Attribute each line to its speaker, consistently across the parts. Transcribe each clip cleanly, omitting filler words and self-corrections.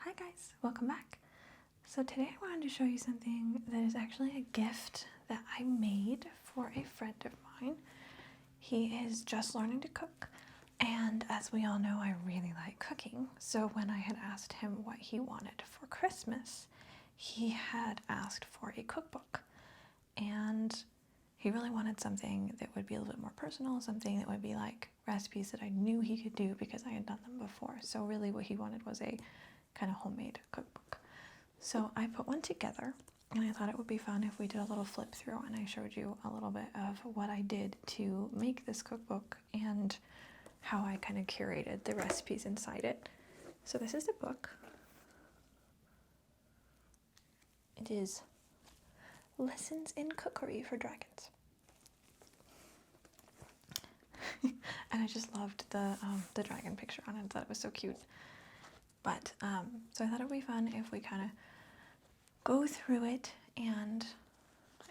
Speaker 1: Hi guys, welcome back. So today I wanted to show you something that is actually a gift that I made for a friend of mine. He is just learning to cook, and as we all know, I really like cooking. So when I had asked him what he wanted for Christmas, he had asked for a cookbook, and he really wanted something that would be a little bit more personal, something that would be like recipes that I knew he could do because I had done them before. So really what he wanted was a kind of homemade cookbook. So I put one together, and I thought it would be fun if we did a little flip through and I showed you a little bit of what I did to make this cookbook and how I kind of curated the recipes inside it. So this is the book. It is Lessons in Cookery for Dragons. And I just loved the dragon picture on it. I thought it was so cute. But so I thought it would be fun if we kind of go through it and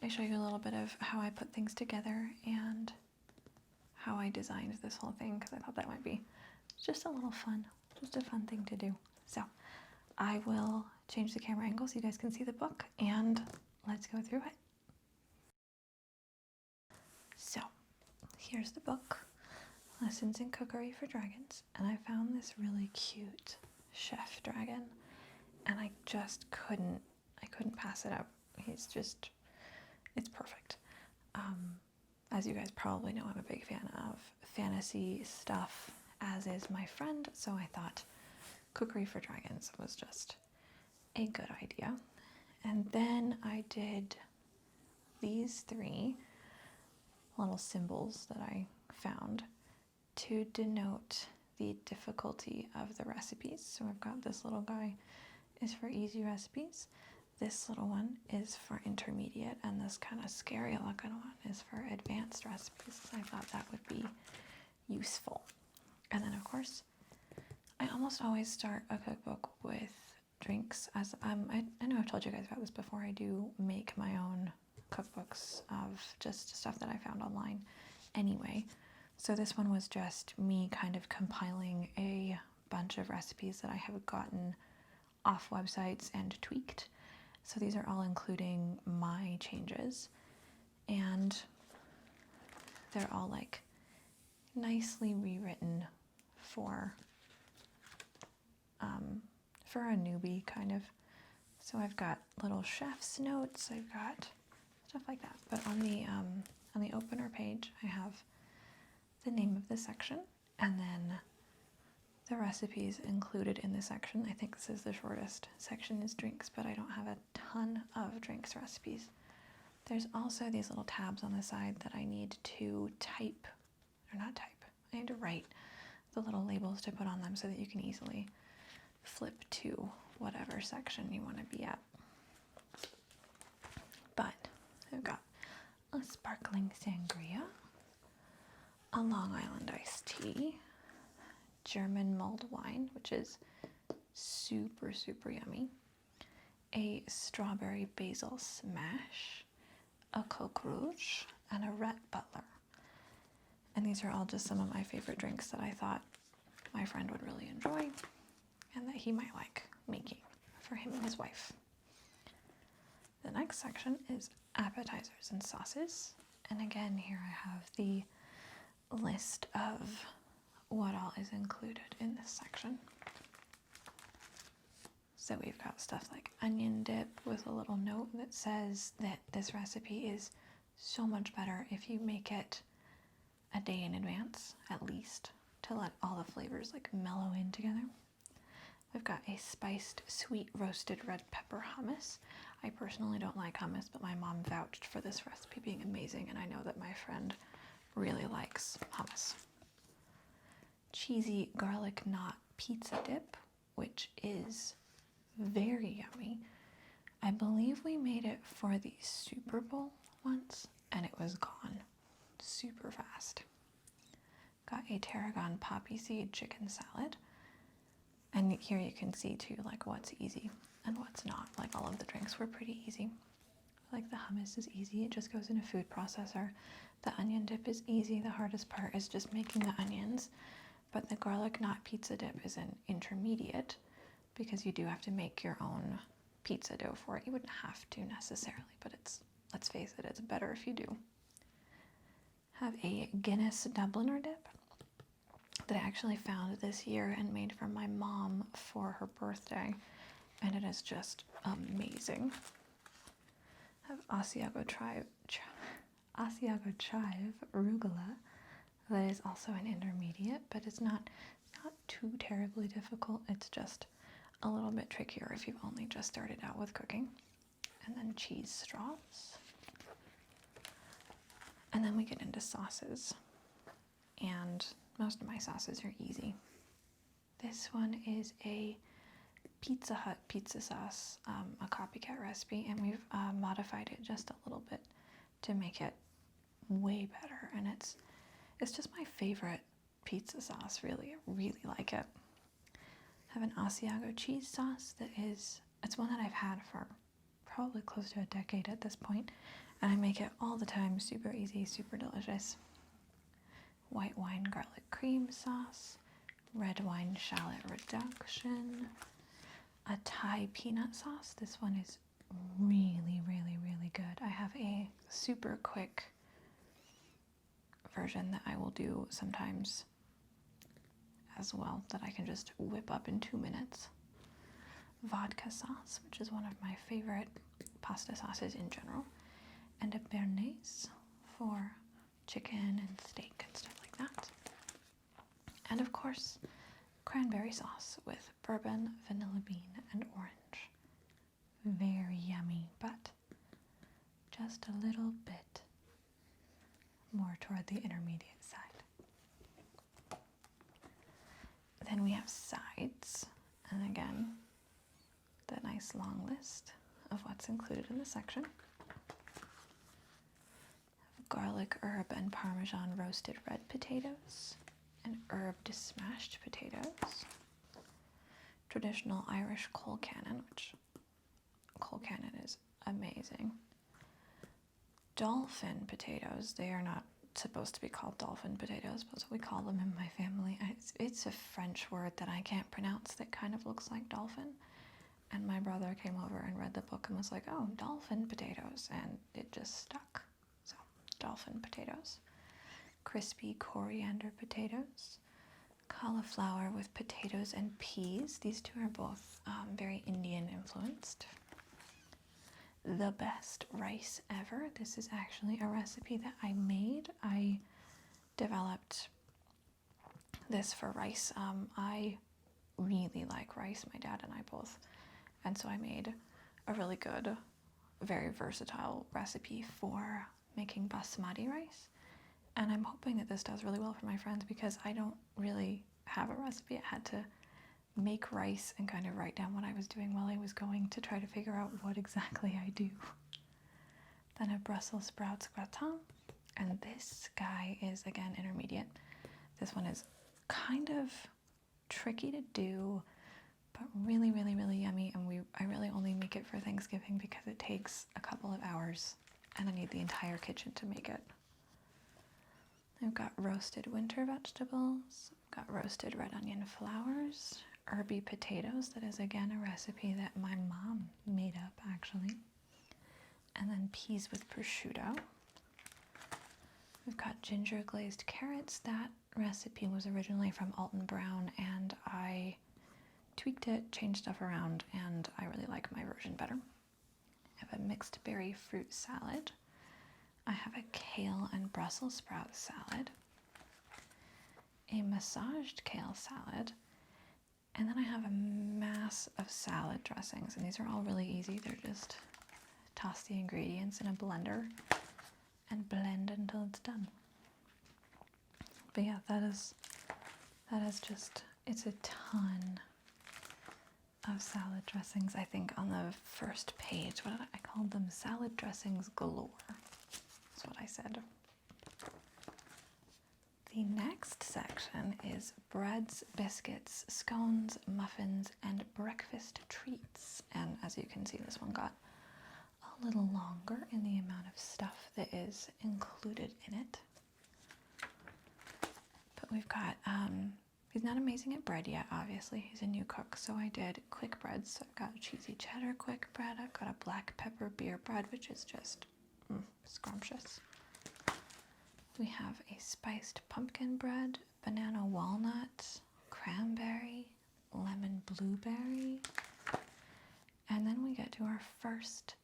Speaker 1: I show you a little bit of how I put things together and how I designed this whole thing, because I thought that might be just a little fun, just a fun thing to do. So I will change the camera angle so you guys can see the book, and let's go through it. So here's the book, Lessons in Cookery for Dragons, and I found this really cute chef dragon, and I couldn't pass it up. It's perfect. As you guys probably know, I'm a big fan of fantasy stuff, as is my friend, so I thought Cookery for Dragons was just a good idea. And then I did these three little symbols that I found to denote the difficulty of the recipes. So I've got this little guy is for easy recipes, this little one is for intermediate, and this kind of scary looking one is for advanced recipes. So I thought that would be useful. And then of course, I almost always start a cookbook with drinks, as I know I've told you guys about this before. I do make my own cookbooks of just stuff that I found online anyway. So this one was just me kind of compiling a bunch of recipes that I have gotten off websites and tweaked. So these are all including my changes, and they're all like nicely rewritten for a newbie kind of. So I've got little chef's notes, I've got stuff like that. But on the opener page, I have the name of the section, and then the recipes included in the section. I think this is the shortest section, is drinks, but I don't have a ton of drinks recipes. There's also these little tabs on the side that I need to I need to write the little labels to put on them so that you can easily flip to whatever section you want to be at. But I've got a sparkling sangria, a Long Island iced tea, German mulled wine, which is super, super yummy, a strawberry basil smash, a coq rouge, and a red butler. And these are all just some of my favorite drinks that I thought my friend would really enjoy and that he might like making for him and his wife. The next section is appetizers and sauces. And again, here I have the list of what all is included in this section. So we've got stuff like onion dip with a little note that says that this recipe is so much better if you make it a day in advance, at least, to let all the flavors like mellow in together. We've got a spiced sweet roasted red pepper hummus. I personally don't like hummus, but my mom vouched for this recipe being amazing, and I know that my friend really likes hummus. Cheesy garlic knot pizza dip, which is very yummy. I believe we made it for the Super Bowl once, and it was gone super fast. Got a tarragon poppy seed chicken salad. And here you can see too, like what's easy and what's not. Like all of the drinks were pretty easy. Like the hummus is easy, it just goes in a food processor. The onion dip is easy, the hardest part is just making the onions. But the garlic knot pizza dip is an intermediate because you do have to make your own pizza dough for it. You wouldn't have to necessarily, but let's face it, it's better if you do. Have a Guinness Dubliner dip that I actually found this year and made for my mom for her birthday, and it is just amazing. Have Asiago chive arugula that is also an intermediate, but it's not too terribly difficult. It's just a little bit trickier if you've only just started out with cooking. And then cheese straws. And then we get into sauces. And most of my sauces are easy. This one is a Pizza Hut pizza sauce, a copycat recipe, and we've modified it just a little bit to make it way better. And it's just my favorite pizza sauce, really. I really like it. I have an Asiago cheese sauce it's one that I've had for probably close to a decade at this point, and I make it all the time, super easy, super delicious. White wine garlic cream sauce, red wine shallot reduction, a Thai peanut sauce. This one is really, really, really good. I have a super quick version that I will do sometimes as well that I can just whip up in 2 minutes. Vodka sauce, which is one of my favorite pasta sauces in general, and a béarnaise for chicken and steak and stuff like that. And of course, cranberry sauce with bourbon, vanilla bean, and orange. Very yummy, but just a little bit more toward the intermediate side. Then we have sides, and again, the nice long list of what's included in the section. Garlic, herb, and Parmesan roasted red potatoes, and herbed smashed potatoes. Traditional Irish colcannon, which colcannon is amazing. Dolphin potatoes, they are not supposed to be called dolphin potatoes, but we call them in my family. It's a French word that I can't pronounce that kind of looks like dolphin. And my brother came over and read the book and was like, oh, dolphin potatoes, and it just stuck. So, dolphin potatoes. Crispy coriander potatoes. Cauliflower with potatoes and peas. These two are both very Indian influenced. The best rice ever. This is actually a recipe that I made. I developed this for rice. I really like rice, my dad and I both. And so I made a really good, very versatile recipe for making basmati rice. And I'm hoping that this does really well for my friends because I don't really have a recipe. I had to make rice and kind of write down what I was doing while I was going to try to figure out what exactly I do. Then a Brussels sprouts gratin. And this guy is, again, intermediate. This one is kind of tricky to do, but really, really, really yummy. And I really only make it for Thanksgiving because it takes a couple of hours and I need the entire kitchen to make it. I've got roasted winter vegetables, I've got roasted red onion flowers, herby potatoes. That is, again, a recipe that my mom made up, actually. And then peas with prosciutto. We've got ginger glazed carrots. That recipe was originally from Alton Brown, and I tweaked it, changed stuff around, and I really like my version better. I have a mixed berry fruit salad. I have a kale and Brussels sprout salad, a massaged kale salad, and then I have a mass of salad dressings, and these are all really easy. They're just toss the ingredients in a blender and blend until it's done. But yeah, that is just, it's a ton of salad dressings. I think on the first page, what did I called them? Salad dressings galore. That's what I said. The next section is breads, biscuits, scones, muffins, and breakfast treats. And as you can see, this one got a little longer in the amount of stuff that is included in it. But we've got He's not amazing at bread yet, obviously. He's a new cook, so I did quick breads. So I've got cheesy cheddar quick bread. I've got a black pepper beer bread, which is just scrumptious. We have a spiced pumpkin bread, banana walnut, cranberry, lemon blueberry. And then we get to our first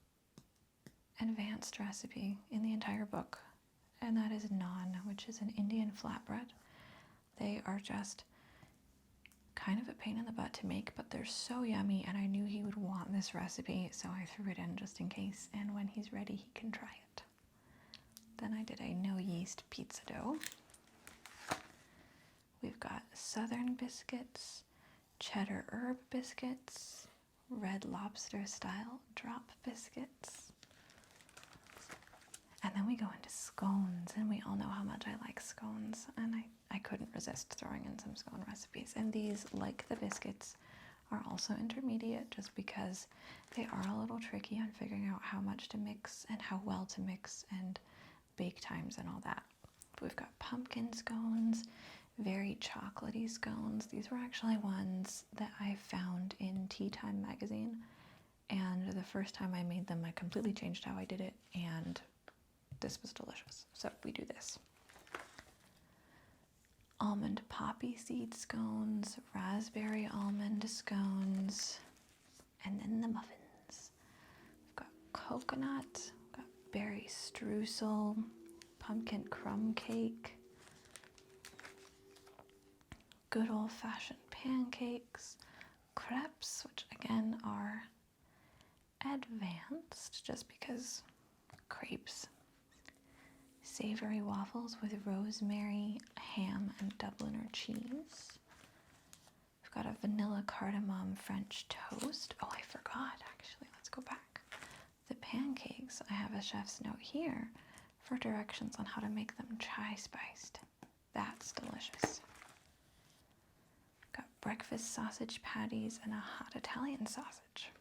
Speaker 1: advanced recipe in the entire book, and that is naan, which is an Indian flatbread. They are just kind of a pain in the butt to make, but they're so yummy, and I knew he would want this recipe, so I threw it in just in case, and when he's ready, he can try it. Then I did a no yeast pizza dough. We've got southern biscuits, cheddar herb biscuits, red lobster style drop biscuits. And then we go into scones, and we all know how much I like scones, and I couldn't resist throwing in some scone recipes. And these, like the biscuits, are also intermediate just because they are a little tricky on figuring out how much to mix and how well to mix and bake times and all that. We've got pumpkin scones, very chocolatey scones. These were actually ones that I found in Tea Time magazine, and the first time I made them I completely changed how I did it, and this was delicious. So we do this. Almond poppy seed scones, raspberry almond scones, and then the muffins. We've got coconut, we've got berry streusel, pumpkin crumb cake, good old-fashioned pancakes, crepes, which again are advanced just because crepes, savory waffles with rosemary, ham, and Dubliner cheese. We've got a vanilla cardamom French toast. Oh, I forgot, actually. Let's go back. The pancakes, I have a chef's note here for directions on how to make them chai spiced. That's delicious. Got breakfast sausage patties and a hot Italian sausage.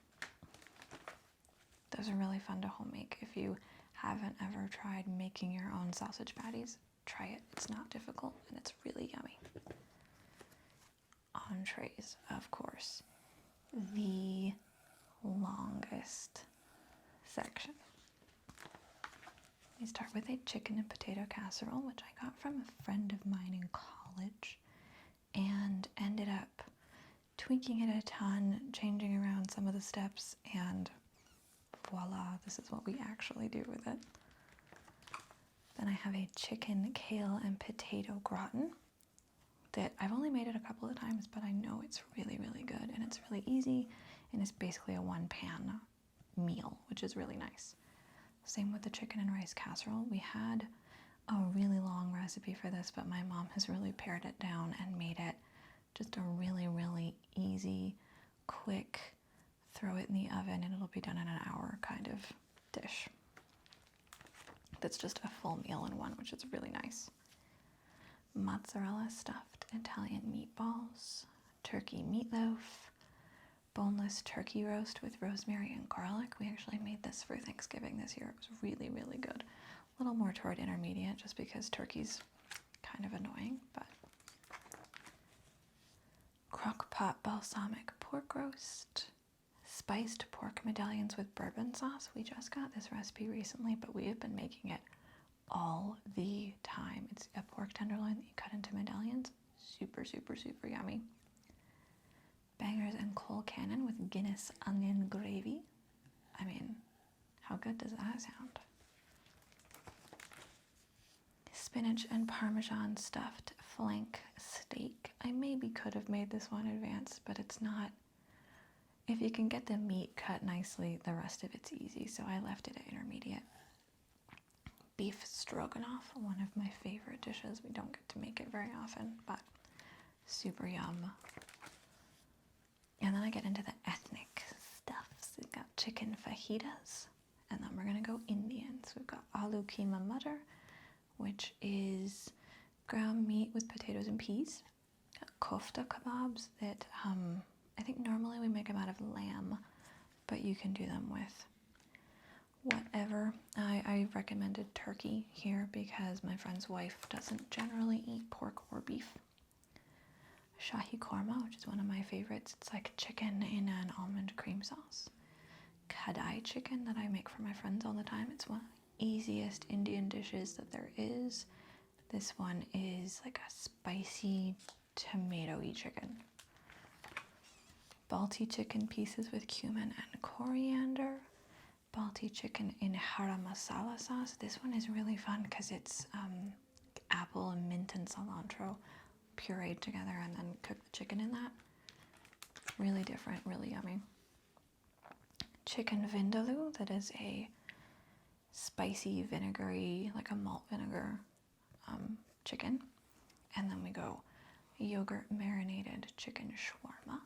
Speaker 1: Those are really fun to home make. If you haven't ever tried making your own sausage patties, try it. It's not difficult and it's really yummy. Entrees, of course, the longest section. We start with a chicken and potato casserole, which I got from a friend of mine in college, and ended up tweaking it a ton, changing around some of the steps, and voila, this is what we actually do with it. Then I have a chicken, kale, and potato gratin that I've only made it a couple of times, but I know it's really, really good, and it's really easy, and it's basically a one-pan meal, which is really nice. Same with the chicken and rice casserole. We had a really long recipe for this, but my mom has really pared it down and made it just a really, really easy, quick, throw it in the oven and it'll be done in an hour kind of dish. That's just a full meal in one, which is really nice. Mozzarella stuffed Italian meatballs, turkey meatloaf, boneless turkey roast with rosemary and garlic. We actually made this for Thanksgiving this year. It was really, really good. A little more toward intermediate just because turkey's kind of annoying, but crock pot balsamic pork roast, spiced pork medallions with bourbon sauce. We just got this recipe recently, but we have been making it all the time. It's a pork tenderloin that you cut into medallions. Super, super, super yummy. Bangers and Cole Cannon with Guinness onion gravy. I mean, how good does that sound? Spinach and Parmesan stuffed flank steak. I maybe could have made this one advanced, but it's not. If you can get the meat cut nicely, the rest of it's easy, so I left it at intermediate. Beef stroganoff, one of my favorite dishes. We don't get to make it very often, but super yum. And then I get into the ethnic stuffs. We've got chicken fajitas, and then we're going to go Indian. So we've got aloo keema mutter, which is ground meat with potatoes and peas. Got kofta kebabs that I think normally we make them out of lamb, but you can do them with whatever. I recommended turkey here because my friend's wife doesn't generally eat pork or beef. Shahi korma, which is one of my favorites. It's like chicken in an almond cream sauce. Kadai chicken that I make for my friends all the time. It's one of the easiest Indian dishes that there is. This one is like a spicy tomato-y chicken. Balti chicken pieces with cumin and coriander. Balti chicken in hara masala sauce. This one is really fun because it's apple and mint and cilantro pureed together and then cook the chicken in that. Really different, really yummy. Chicken vindaloo, that is a spicy, vinegary, like a malt vinegar chicken. And then we go yogurt marinated chicken shawarma.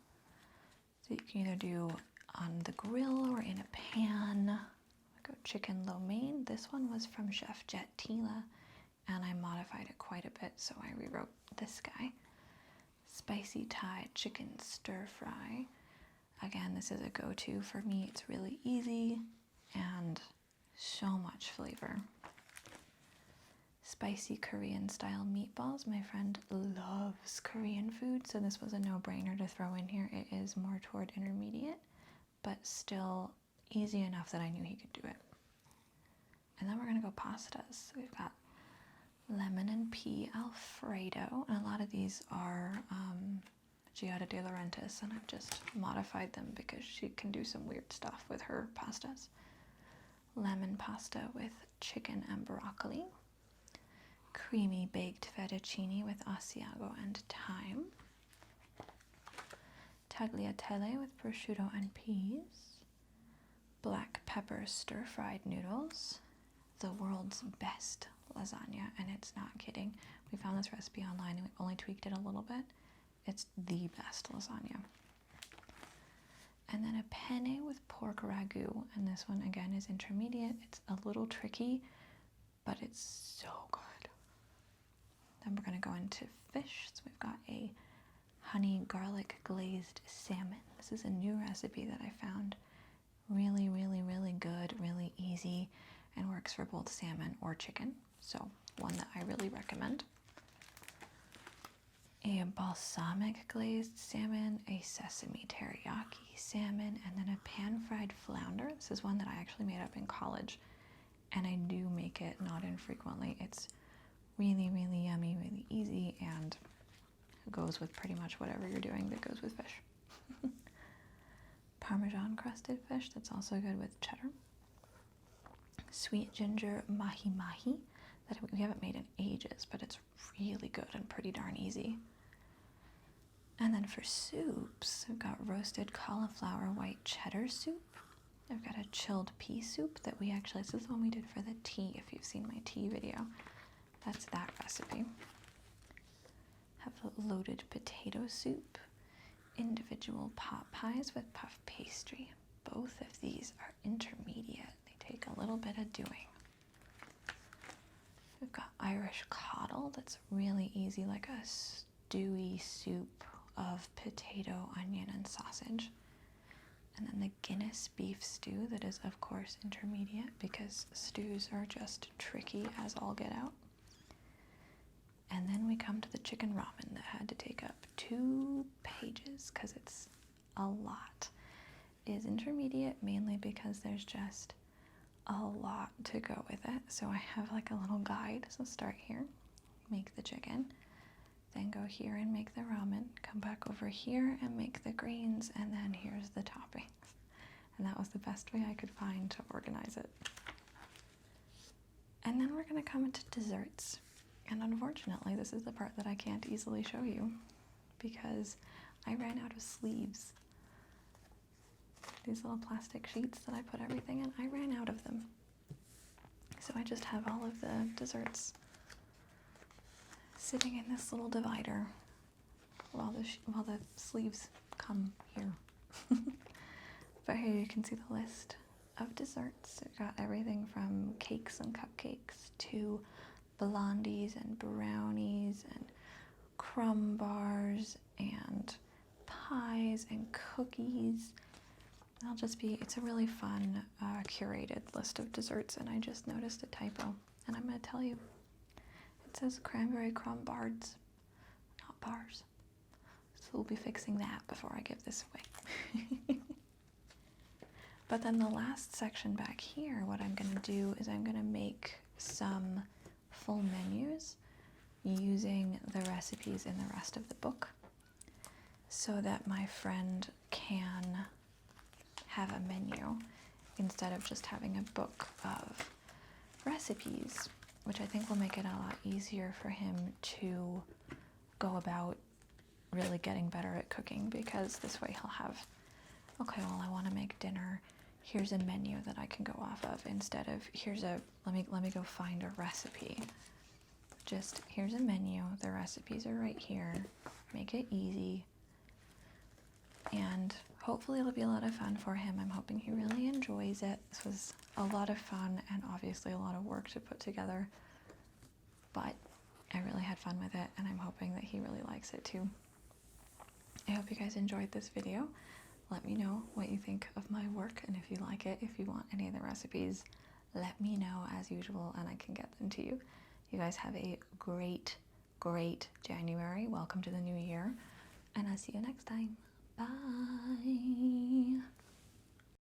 Speaker 1: So you can either do on the grill or in a pan. We go chicken lo mein. This one was from Chef Jet Tila, and I modified it quite a bit, so I rewrote this guy. Spicy Thai chicken stir fry. Again, this is a go-to for me. It's really easy and so much flavor. Spicy Korean style meatballs. My friend loves Korean food, so this was a no-brainer to throw in here. It is more toward intermediate, but still easy enough that I knew he could do it. And then we're gonna go pastas. So we've got lemon and pea Alfredo, and a lot of these are Giada De Laurentiis, and I've just modified them because she can do some weird stuff with her pastas. Lemon pasta with chicken and broccoli. Creamy baked fettuccine with Asiago and thyme. Tagliatelle with prosciutto and peas. Black pepper stir-fried noodles. The world's best lasagna, and it's not kidding. We found this recipe online and we only tweaked it a little bit. It's the best lasagna. And then a penne with pork ragu, and this one again is intermediate. It's a little tricky, but it's so good. Then we're going to go into fish. So we've got a honey garlic glazed salmon. This is a new recipe that I found. Really, really, really good, really easy, and works for both salmon or chicken. So one that I really recommend. A balsamic glazed salmon, a sesame teriyaki salmon, and then a pan-fried flounder. This is one that I actually made up in college, and I do make it not infrequently. It's really, really yummy, really easy, and goes with pretty much whatever you're doing that goes with fish. Parmesan crusted fish, that's also good with cheddar. Sweet ginger mahi mahi, that we haven't made in ages, but it's really good and pretty darn easy. And then for soups, I've got roasted cauliflower white cheddar soup. I've got a chilled pea soup that we actually, this is the one we did for the tea, if you've seen my tea video. That's that recipe. Have a loaded potato soup. Individual pot pies with puff pastry. Both of these are intermediate. They take a little bit of doing. We've got Irish coddle that's really easy, like a stewy soup of potato, onion, and sausage. And then the Guinness beef stew that is, of course, intermediate because stews are just tricky as all get out. And then we come to the chicken ramen that had to take up 2 pages because it's a lot. It is intermediate mainly because there's just a lot to go with it. So I have like a little guide. So start here, make the chicken, then go here and make the ramen, come back over here and make the greens, and then here's the toppings. And that was the best way I could find to organize it. And then we're gonna come into desserts. And unfortunately, this is the part that I can't easily show you because I ran out of sleeves. These little plastic sheets that I put everything in, I ran out of them. So I just have all of the desserts sitting in this little divider while the sleeves come here. But here you can see the list of desserts. We've got everything from cakes and cupcakes to blondies and brownies and crumb bars and pies and cookies. It's a really fun curated list of desserts, and I just noticed a typo, and I'm going to tell you. It says cranberry crumb bards, not bars. So we'll be fixing that before I give this away. But then the last section back here, what I'm going to do is I'm going to make some full menus using the recipes in the rest of the book so that my friend can have a menu instead of just having a book of recipes, which I think will make it a lot easier for him to go about really getting better at cooking, because this way he'll have, okay, well, I want to make dinner. Here's a menu that I can go off of instead of let me go find a recipe. Just here's a menu. The recipes are right here. Make it easy. And hopefully it'll be a lot of fun for him. I'm hoping he really enjoys it. This was a lot of fun and obviously a lot of work to put together, but I really had fun with it and I'm hoping that he really likes it too. I hope you guys enjoyed this video. Let me know what you think of my work, and if you like it, if you want any of the recipes, let me know as usual and I can get them to you. You guys have a great, great January. Welcome to the new year, and I'll see you next time. Bye.